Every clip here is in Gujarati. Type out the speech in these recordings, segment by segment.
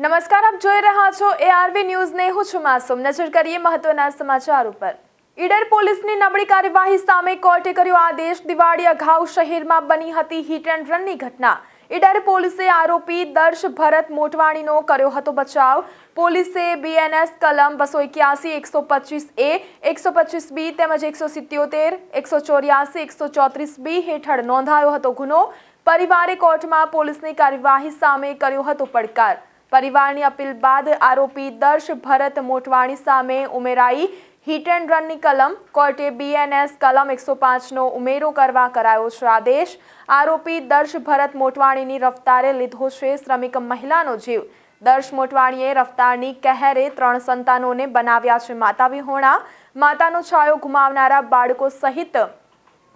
નમસ્કાર, આપ જોઈ રહ્યા છો ARV ન્યૂઝ ને હું છું માસૂમ। નજર કરીએ મહત્વના સમાચાર ઉપર। ઈડર પોલીસની નબળી કાર્યવાહી સામે કોર્ટે કર્યો આદેશ। દિવાળી અગાઉ શહેરમાં બની હતી હિટ એન્ડ રનની ઘટના। ઈડર પોલીસે આરોપી દર્શ ભરત મોટવાણીનો કર્યો હતો બચાવ। પોલીસે BNS કલમ 281, 125A, 125B તેમજ 177, 184, 134B હેઠળ નોંધાયો હતો ગુનો। પરિવારે કોર્ટમાં પોલીસની કાર્યવાહી સામે કર્યો હતો પડકાર। પરિવારની અપીલ બાદ આરોપી દર્શ ભરત મોટવાણી સામે ઉમેરાઈ હિટ એન્ડ રનની કલમ। કોર્ટે BNS કલમ 105નો ઉમેરો કરવા કરાયો છે આદેશ। આરોપી દર્શ ભરત મોટવાણીની રફતારે લીધો છે શ્રમિક મહિલાનો જીવ। દર્શ મોટવાણીએ રફતારની કહેરે 3 સંતાનોને બનાવ્યા છે માતા વિહોણા। માતાનો છાયો ગુમાવનારા બાળકો સહિત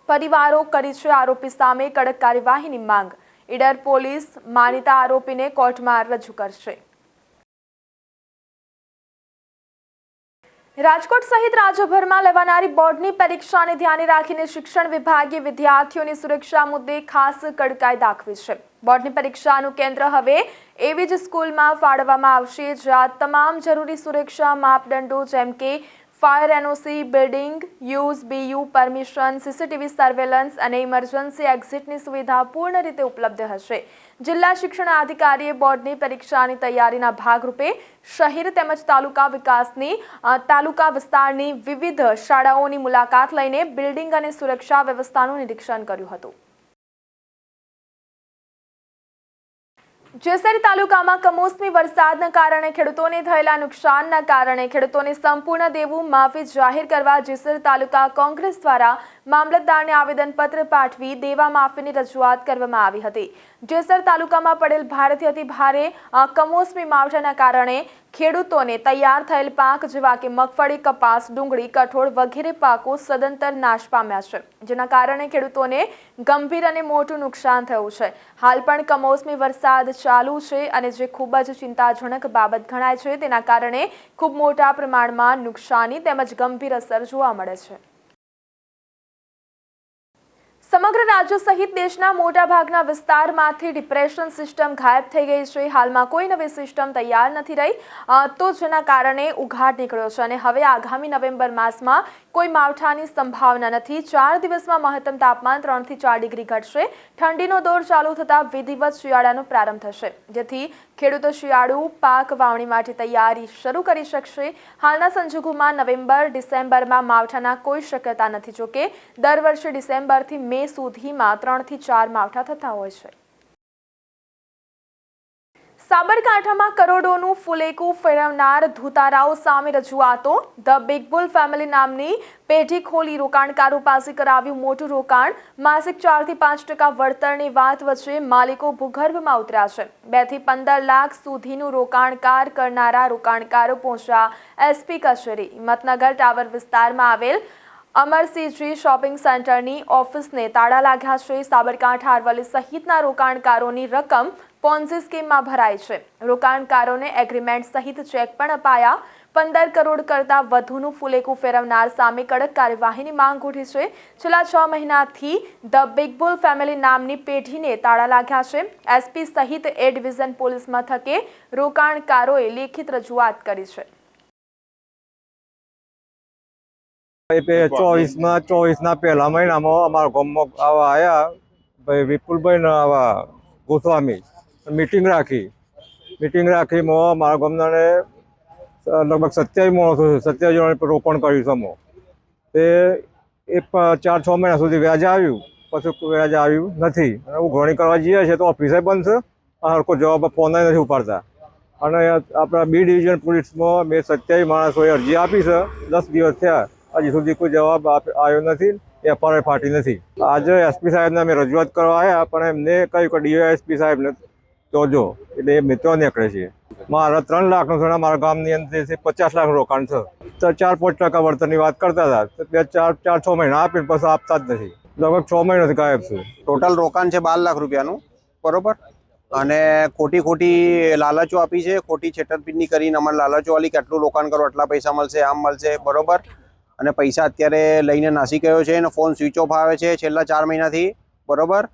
પરિવારો કરી છે આરોપી સામે કડક કાર્યવાહીની માંગ। ઈડર પોલીસ માનીતા આરોપીને કોર્ટમાં રજૂ કરશે। રાજકોટ સહિત રાજ્યભરમાં લેવાનારી બોર્ડની પરીક્ષાને ધ્યાને રાખીને શિક્ષણ વિભાગે વિદ્યાર્થીઓની સુરક્ષા મુદ્દે ખાસ કડકાઈ દાખવી છે। બોર્ડની પરીક્ષાનું કેન્દ્ર હવે એવી જ સ્કૂલમાં ફાળવવામાં આવશે જ્યાં તમામ જરૂરી સુરક્ષા માપદંડો જેમ કે fire NOC, building use BU permission, CCTV surveillance અને ઇમરજન્સી એક્ઝિટની સુવિધા પૂર્ણ રીતે ઉપલબ્ધ હશે। જિલ્લા શિક્ષણ અધિકારીએ બોર્ડની પરીક્ષાની તૈયારીના ભાગરૂપે શહેર તેમજ તાલુકા વિસ્તારની વિવિધ શાળાઓની મુલાકાત લઈને બિલ્ડિંગ અને સુરક્ષા વ્યવસ્થાનું નિરીક્ષણ કર્યું હતું। જેસર તાલુકામાં કમોસમી વરસાદના કારણે ખેડૂતોને થયેલા નુકસાનના કારણે ખેડૂતોને સંપૂર્ણ દેવું માફી જાહેર કરવા જેસર તાલુકા કોંગ્રેસ દ્વારા મામલતદારને આવેદનપત્ર પાઠવી દેવા માફીની રજૂઆત કરવામાં આવી હતી। જેસર તાલુકામાં પડેલ ભારેથી અતિ ભારે કમોસમી માવઠાના કારણે ખેડૂતોને તૈયાર થયેલ પાક જેવા કે મગફળી, કપાસ, ડુંગળી, કઠોળ વગેરે પાકો સદંતર નાશ પામ્યા છે, જેના કારણે ખેડૂતોને ગંભીર અને મોટું નુકસાન થયું છે। હાલ પણ કમોસમી વરસાદ ચાલુ છે અને જે ખૂબ જ ચિંતાજનક બાબત ગણાય છે। તેના કારણે ખૂબ મોટા પ્રમાણમાં નુકસાની તેમજ ગંભીર અસર જોવા મળે છે। સમગ્ર રાજ્ય સહિત દેશના મોટાભાગના વિસ્તારમાંથી ડિપ્રેશન સિસ્ટમ ગાયબ થઈ ગઈ છે। હાલમાં કોઈ નવી સિસ્ટમ તૈયાર નથી રહી, તો જેના કારણે ઉઘાડ નીકળ્યો છે અને હવે આગામી નવેમ્બર માસમાં કોઈ માવઠાની સંભાવના નથી। 4 દિવસમાં મહત્તમ તાપમાન 3 થી 4 ડિગ્રી ઘટશે। ઠંડીનો દોર ચાલુ થતાં વિધિવત શિયાળાનો પ્રારંભ થશે, જેથી ખેડૂતો શિયાળુ પાક વાવણી માટે તૈયારી શરૂ કરી શકશે। હાલના સંજોગોમાં નવેમ્બર-ડિસેમ્બરમાં માવઠાના કોઈ શક્યતા નથી। જોકે દર વર્ષે ડિસેમ્બરથી મે સુધીમાં 3 થી 4 માવઠા થતા હોય છે। સાબરકાંઠામાં કરોડોનું ફુલેકું ફેરવનાર ધુતારાઓ સામે રજૂઆતો। ધ બિગ બુલ ફેમિલી નામની પેઢી ખોલી રોકાણકારો પાસે કરાવ્યું મોટું રોકાણ। માસિક 4 થી 5% વળતરની વાત વચ્ચે માલિકો ભૂગર્ભમાં ઉતર્યા છે। 2 થી 15 લાખ સુધીનું રોકાણકાર કરનારા રોકાણકારો પહોંચ્યા SP કચેરી। હિંમતનગર ટાવર વિસ્તારમાં આવેલ અમરસિંહજી શોપિંગ સેન્ટરની ઓફિસને તાળા લાગ્યા છે। સાબરકાંઠા, અરવલ્લી સહિતના રોકાણકારોની રકમ પોન્ઝી સ્કીમમાં ભરાઈ છે। રોકાણકારોને એગ્રીમેન્ટ સહિત ચેક પણ અપાયા। 15 કરોડ કરતાં વધુનું ફુલેકું ફેરવનાર સામે કડક કાર્યવાહીની માંગ ઉઠી છે। છેલ્લા 6 મહિનાથી ધ બિગ બુલ ફેમિલી નામની પેઢીને તાળા લાગ્યા છે। SP સહિત A ડિવિઝન પોલીસ મથકે રોકાણકારોએ લેખિત રજૂઆત કરી છે। 24ના પહેલા મહિનામાં અમારા ગામમાં આવા આવ્યા ભાઈ વિપુલભાઈ આવા ગોસ્વામી મીટિંગ રાખીમાં મારા ગામનાને લગભગ 27 માણસો 27 જણાને રોકાણ કર્યું છે। તે 4-6 મહિના સુધી વ્યાજ આવ્યું, પછી વ્યાજ આવ્યું નથી અને ઉઘરાણી કરવા જઈએ છીએ તો ઓફિસે બંધ છે, હરકો જવાબ ફોન નથી ઉપાડતા। અને આપણા B ડિવિઝન પોલીસમાં મેં 27 માણસોએ અરજી આપી છે। 10 દિવસ થયા, હજી સુધી કોઈ જવાબ આવ્યો નથી, FIR ફાટી નથી। આજે SP સાહેબને અમે રજૂઆત કરવા આવ્યા પણ એમને કહ્યું કે DSP સાહેબને જોજો, એટલે એ મિત્રો નીકળે છે। મારા 3 લાખનું છે, મારા ગામની અંદર 50 લાખનું રોકાણ છે, તો 4-5% વળતરની વાત કરતા હતા। 4-6 મહિના આપીને પછી આપતા જ નથી, લગભગ 6 મહિનાથી ગાયબ છે। ટોટલ રોકાણ છે 12 લાખ રૂપિયાનું, બરોબર। અને ખોટી લાલચો આપી છે, ખોટી છેતરપિંડી કરીને અમારે લાલચો વાલી કે આટલું રોકાણ કરો આટલા પૈસા મળશે, આમ મળશે, બરોબર। અને પૈસા અત્યારે લઈને નાસી ગયો છે અને ફોન સ્વિચ ઓફ આવે છે છેલ્લા 4 મહિનાથી, બરોબર।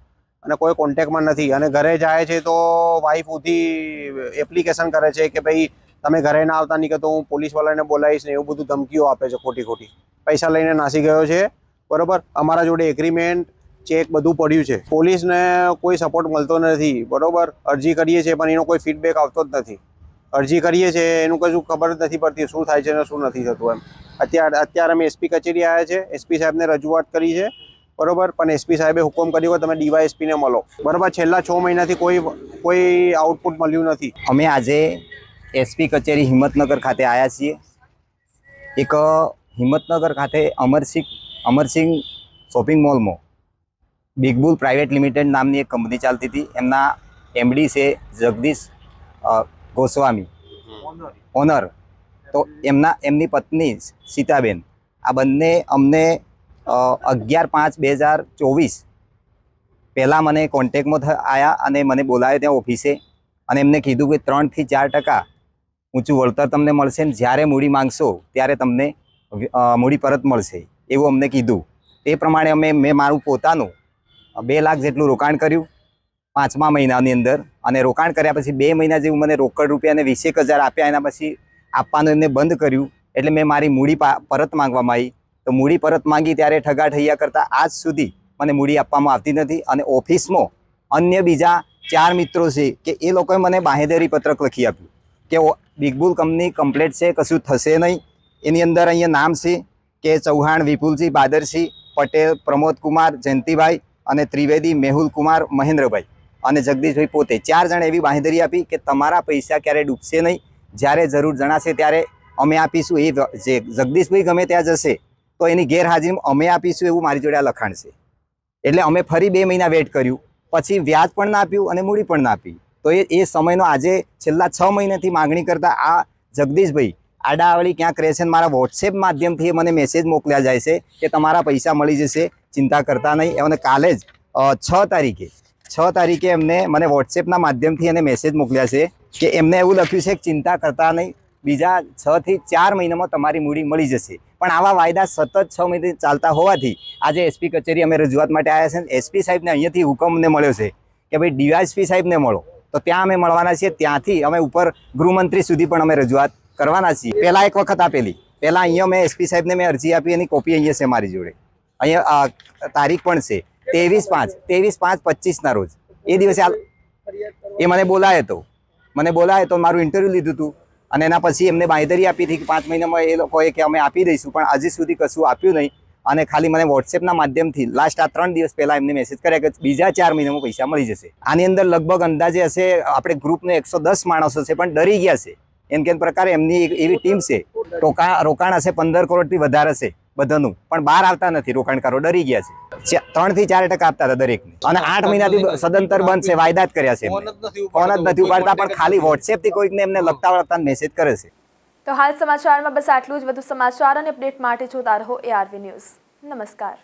અને કોઈ કોન્ટેક્ટમાં નથી. અને ઘરે જાય છે તો વાઈફ ઉધી એપ્લિકેશન કરે છે કે ભાઈ તમે ઘરે ના આવતા નહીં કે તો હું પોલીસવાળાને બોલાવીશ ને એવું બધું ધમકીઓ આપે છે ખોટી ખોટી. પૈસા લઈને નાસી ગયો છે. બરોબર, અમારા જોડે એગ્રીમેન્ટ ચેક બધું પડ્યું છે. પોલીસને કોઈ સપોર્ટ મળતો નથી. બરોબર, અરજી કરીએ છીએ પણ એનો કોઈ ફીડબેક આવતો જ નથી. અરજી કરીએ છીએ એનું કશું ખબર જ નથી પડતી શું થાય છે ને શું નથી થતું એમ. અત્યારે અમે એસપી કચેરી આવ્યા છે, એસપી સાહેબને રજૂઆત કરી છે. બરોબર, પણ એસપી સાહેબે હુકમ કર્યો કે તમે ડીવાયએસપીને મળો. બરોબર, છેલ્લા 6 મહિનાથી કોઈ આઉટપુટ મળ્યું નથી. અમે આજે એસપી કચેરી હિંમતનગર ખાતે આવ્યા છીએ. એક હિંમતનગર ખાતે અમરસિંહ શોપિંગ મોલમાં બિગ બુલ પ્રાઇવેટ લિમિટેડ નામની એક કંપની ચાલતી હતી. એમના એમડી છે જગદીશ ગોસ્વામી, ઓનર. તો એમની પત્ની સીતાબેન, આ બંને અમને 11/5/2024 પહેલાં મને કોન્ટેક્ટમાં આવ્યા અને મને બોલાવ્યો ત્યાં ઓફિસે અને એમને કીધું કે 3 થી 4% ઊંચું વળતર તમને મળશે ને જ્યારે મૂડી માંગશો ત્યારે તમને મૂડી પરત મળશે એવું અમને કીધું. તે પ્રમાણે મેં મારું પોતાનું 2 લાખ જેટલું રોકાણ કર્યું 5મા મહિનાની અંદર. અને રોકાણ કર્યા પછી 2 મહિના જેવું મને રોકડ રૂપિયાને 20,000 આપ્યા. એના પછી આપવાનું એમને બંધ કર્યું. એટલે મેં મારી મૂડી પરત માંગવામાં આવી. તો મૂડી પરત માંગી ત્યારે ઠગાઠૈયા કરતાં આજ સુધી મને મૂડી આપવામાં આવતી નથી. અને ઓફિસમાં અન્ય બીજા 4 મિત્રો છે કે એ લોકોએ મને બાંહેધરી પત્રક લખી આપ્યું કે બિગ બુલ કંપની કમ્પ્લેટ છે, કશું થશે નહીં. એની અંદર અહીંયા નામ છે કે ચૌહાણ વિપુલજી, બાદરસિંહ પટેલ, પ્રમોદ કુમાર, જયંતિભાઈ અને ત્રિવેદી મેહુલ કુમાર, મહેન્દ્રભાઈ અને જગદીશભાઈ પોતે 4 જણ એવી બાંહેધરી આપી કે તમારા પૈસા ક્યારેય ડૂબશે નહીં. જ્યારે જરૂર જણાશે ત્યારે અમે આપીશું. એ જે જગદીશભાઈ ગમે ત્યાં જશે તો એની ગેરહાજરીમાં અમે આપીશું એવું મારી જોડે આ લખાણ છે. એટલે અમે ફરી 2 મહિના વેઇટ કર્યું. પછી વ્યાજ પણ ના આપ્યું અને મૂડી પણ ના આપી. તો એ સમયનો આજે છેલ્લા 6 મહિનાથી માગણી કરતા આ જગદીશભાઈ આડાવળી ક્યાંક રહે છે. મારા વોટ્સએપ માધ્યમથી મને મેસેજ મોકલ્યા જાય છે કે તમારા પૈસા મળી જશે, ચિંતા કરતા નહીં. અને કાલે જ 6 તારીખે એમને મને વોટ્સએપના માધ્યમથી એને મેસેજ મોકલ્યા છે કે એમને એવું લખ્યું છે કે ચિંતા કરતા નહીં, બીજા 6 થી 4 મહિનામાં તમારી મૂડી મળી જશે. પણ આવા વાયદા સતત 6 મહિનાથી ચાલતા હોવાથી આજે એસપી કચેરી અમે રજૂઆત માટે આવ્યા છે. એસપી સાહેબને અહીંયાથી હુકમ અમને મળ્યો છે કે ભાઈ ડીવાયએસપી સાહેબને મળો. તો ત્યાં અમે મળવાના છીએ. ત્યાંથી અમે ઉપર ગૃહમંત્રી સુધી પણ અમે રજૂઆત કરવાના છીએ. પહેલાં એક વખત આપેલી, પહેલાં અહીંયા મેં એસપી સાહેબને મેં અરજી આપી, એની કોપી અહીંયા છે મારી જોડે. અહીંયા તારીખ પણ છે 23/5/25ના રોજ. એ દિવસે એ મને બોલાયો તો મારું ઇન્ટરવ્યૂ લીધું હતું. અને એના પછી એમને બાંહેધરી આપી હતી કે 5 મહિનામાં એ લોકોએ કે અમે આપી દઈશું, પણ હજી સુધી કશું આપ્યું નહીં. અને ખાલી મને વોટ્સએપના માધ્યમથી લાસ્ટ આ 3 દિવસ પહેલાં એમને મેસેજ કર્યા કે બીજા 4 મહિનામાં પૈસા મળી જશે. આની અંદર લગભગ અંદાજે હશે આપણે ગ્રુપને 110 માણસો છે પણ ડરી ગયા છે. એમ કે પ્રકારે એમની એક એવી ટીમ છે, રોકાણ હશે 15 કરોડથી વધારે હશે બધાનું, પણ બહાર આવતા નથી. રોકાણકારો ડરી ગયા છે. 3 થી 4% આપતા હતા દરેકને. અને 8 મહિનાથી સદંતર બંધ છે, વાયદા જ કર્યા છે. ફોન જ નથી ઉપાડતા, પણ ખાલી વોટ્સએપથી કોઈકને એમને લગતા મેસેજ કરે છે. તો હાલ સમાચારમાં બસ આટલું જ. વધુ સમાચાર અને અપડેટ માટે જોતા રહો ARV ન્યૂઝ. નમસ્કાર.